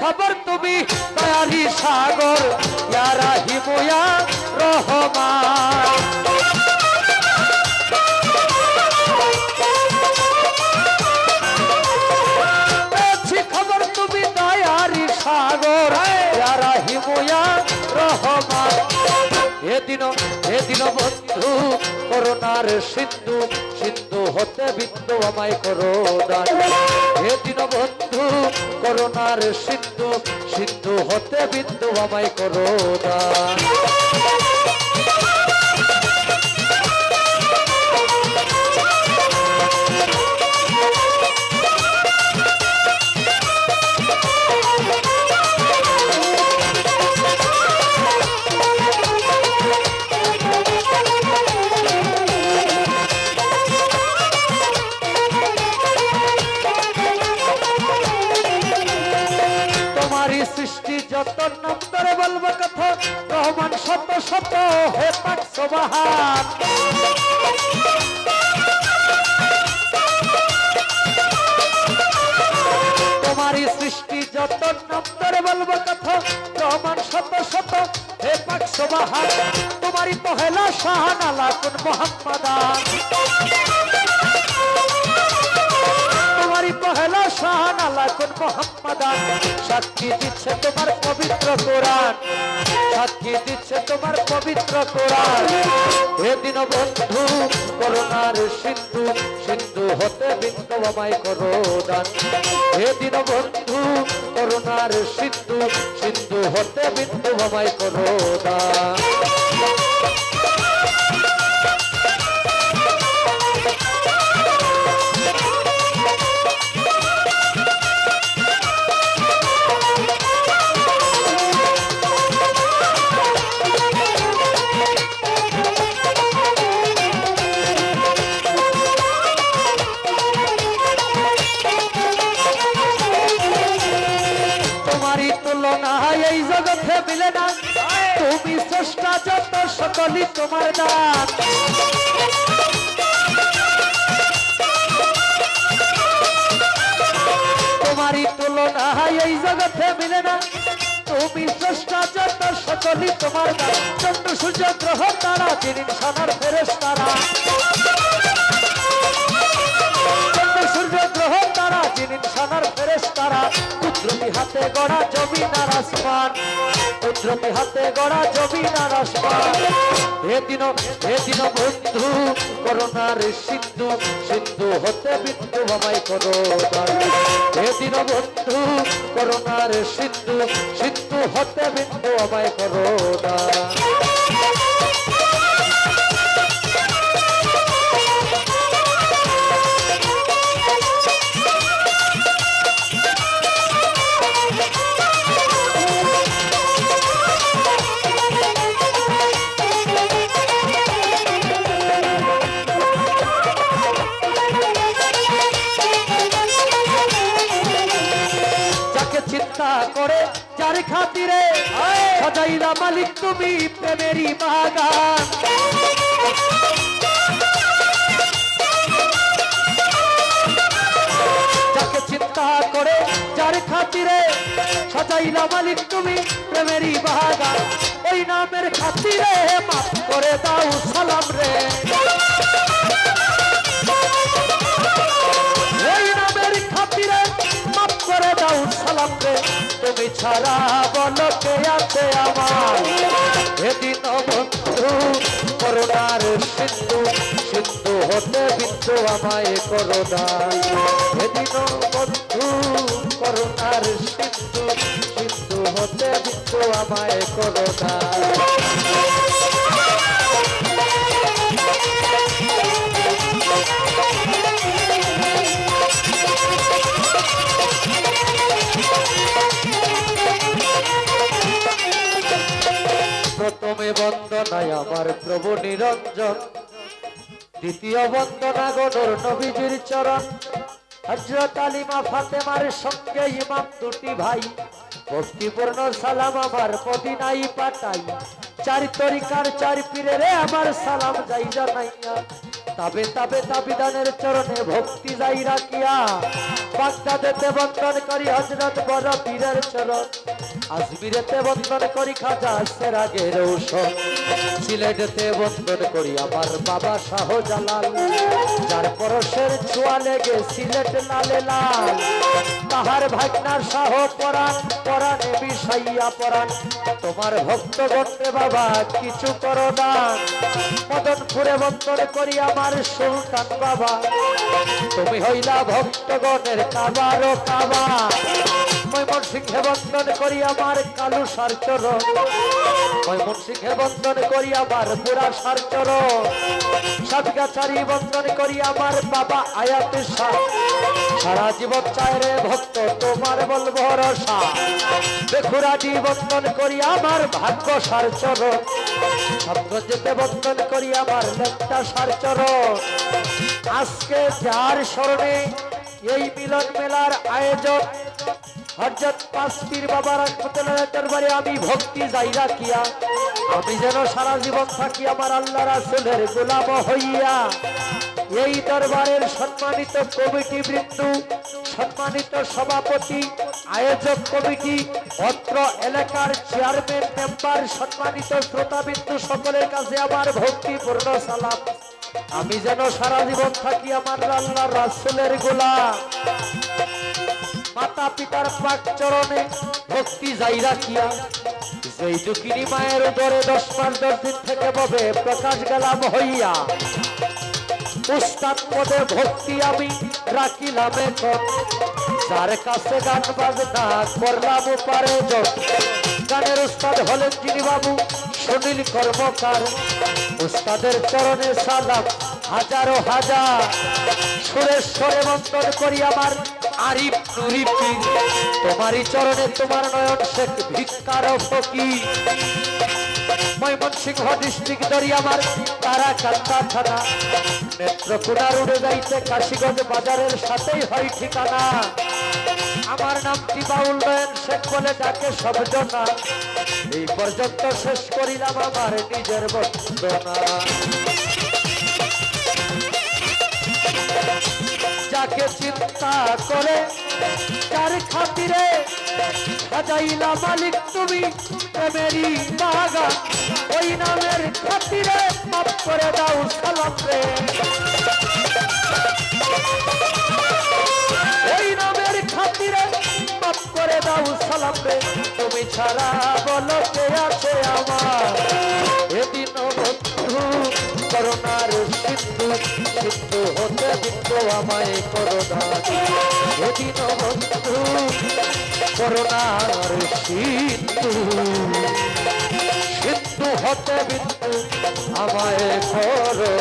খবর তুমি দয়ারি সাগর ইয়া রাহিম ইয়া রহমান পেয়েছি খবর তুমি দয়ারি সাগর ইয়া রাহিম ইয়া রহমান এদিন বন্ধু করুণার সিন্ধু সিন্ধু হতে বিন্দু আমায় করো দান এদিন বন্ধু করুণার সিন্ধু সিন্ধু হতে বিন্দু আমায় করো দান সৃষ্টি যত নম্বরে বলবো কথা রহমান শত শত হে পাক সুবহান তোমারই সৃষ্টি যত নম্বরে বলবো কথা রহমান শত শত হে পাক সুবহান তোমারই পহেলা শাহান আলা কুন মুহাম্মাদান পহেলা শাহান আল্লাহ কুন মুহাম্মাদান সাক্ষী দিচ্ছে তোমার পবিত্র কোরআন সাক্ষী দিচ্ছে তোমার পবিত্র কোরআন এদিন বন্ধু করুণার সিন্ধু সিন্ধু হতে বিন্দু আমায় করো দান এদিন বন্ধু করুণার সিন্ধু সিন্ধু হতে বিন্দু আমায় করো দান এই জগতে মিলে না তুমি স্রষ্টা যত সকলই তোমার দান তোমারই তুলনা এই জগতে মিলে না তুমি স্রষ্টা যত সকলই তোমার দান চন্দ্র সূর্য গ্রহ তারা যিনি সোনার ফেরেশতারা চন্দ্র সূর্য গ্রহ তারা যিনি সোনার ফেরেশতারা কুদরতি হাতে গড়া জমিন আর আসমান কুদরতি হাতে গড়া জমিন আর আসমান এদিন বন্ধু করুণার সিন্ধু সিন্ধু হতে বিন্দু আমায় করো দান এদিন বন্ধু করুণার সিন্ধু সিন্ধু হতে বিন্দু আমায় করো দান করে যার খাতিরে সজাইলা মালিক তুমি প্রেমেরই বাগান যাকে চিন্তা করে যার খাতিরে সজাইলা মালিক তুমি প্রেমেরই বাগান ওই নামের খাতিরে মাফ করে দাও সালাম রে ওই নামের খাতিরে মাফ করে দাও সালাম রে তুমি ছাড়া বলো কে আছে আমার এদিন বন্ধু করুণার সিন্ধু সিন্ধু হতে বিন্দু আমায় করো দান এদিন বন্ধু করুণার সিন্ধু সিন্ধু হতে বিন্দু আমায় করো দান প্রথমে বন্দনায় আমার প্রভু নিরঞ্জন দ্বিতীয় বন্দনা গণর নবীজির চরণ হযরত আলিমা ফাতেমার সঙ্গে ইমাম দুটি ভাই ভক্তিপূর্ণ সালাম আমার মদিনায় পাঠাই চার তরিকার চার পীরে রে আমার সালাম যাই জানাইয়া তবে তবে তাবিদানের চরণে ভক্তি যাই রাখিয়া বাগদাদেতে বন্দন করি হযরত বড় পীরের চরণ আজমিরেতে বন্দন করি খাজা সেরাগের ঔষধ সিলেটেতে বন্দন করি আমার বাবা শাহজালাল যার পরশের ছোঁয়া লেগে সিলেট লালে লাল তাহার ভাগনার শাহ পরাণ পরাণে বিষাইয়া পরাণ তোমার ভক্তগণে বাবা কিছু করো না মদনপুরে বন্দন করি আমার সুলতান বাবা তুমি হইলা ভক্তগণের কাবার ও কাবা ময়মনসিংহে বন্দন করি আমার কালু সার চরণ ময়মনসিংহে বন্দন করি আমার পুরা সার চরণ সাতগাছারি বন্দন করি আমার বাবা আয়াতে শাহ সারা জীবন চায় রে ভক্ত তোমার বল ভরসা বেখুরাটি বন্দন করি আমার ভাগ্য সার চরণ সবগঞ্জেতে বন্দন করি আমার লেপ্টা সার চরণ আজকে যার স্মরণে এই মিলন মেলার আয়োজন হযরত পাঁচ পীর বাবা রাহমাতুল্লাহ দরবারে আমি ভক্তি যাই রাখিয়া আমি যেন সারা জীবন থাকি আমার আল্লাহ রাসূলের গোলাম হইয়া এই দরবারের সম্মানিত কমিটি বৃন্দ সম্মানিত সভাপতি আয়োজক কমিটি অত্র এলাকার চেয়ারম্যান মেম্বার সম্মানিত শ্রোতাবৃন্দ সকলের কাছে আমার ভক্তিপূর্ণ সালাম আমি যেন সারা জীবন থাকি আমার আল্লাহ রাসূলের গোলাম মাতা পিতার পাক চরণে ভক্তি যাই রাখিয়া যেই দুঃখিনী মায়ের উদরে 10 মাস 10 দিন থেকে ববে প্রকাশ গেলাম হইয়া উস্তাদ পদে ভক্তি আমি রাখিলাম এখন যার কাছে গান বাজনা করলাম পারে যত গানের উস্তাদ হলেন যিনি বাবু সুনীল কর্মকার উস্তাদের চরণে সালাম হাজারো হাজার সুরেশ্বরে বন্দন করি আমার আরিফ নুরি পীর তোমারই চরণে তোমার নয়ন শেখ ভিক্ষার ফকির ময়মনসিংহ ডিস্ট্রিক্ট ধরি আমার তারা কান্তা থানা নেত্রকোনা রোডে যাইতে কাশীগঞ্জ বাজারের সাথেই হয় ঠিকানা আমার নামটি বাউল নয়ন শেখ বলে ডাকে সবজনা এই পর্যন্ত শেষ করিলাম আমার নিজের বন্দনা যাকে চিন্তা করে যার খাতিরে সাজাইলা মালিক তুমি প্রেমেরই বাগান ওই নামের খাতিরে মাফ করে দাও সালাম রে ওই নামের খাতিরে মাফ করে দাও সালাম রে তুমি ছাড়া বলো কে আছে আমার এদিন বন্ধু করুণার সিন্ধু সিন্ধু হতে বিন্দু আমায় করুণা এদিন বন্ধু করুণার সিন্ধু সিন্ধু হতে বিন্দু আমায় করো।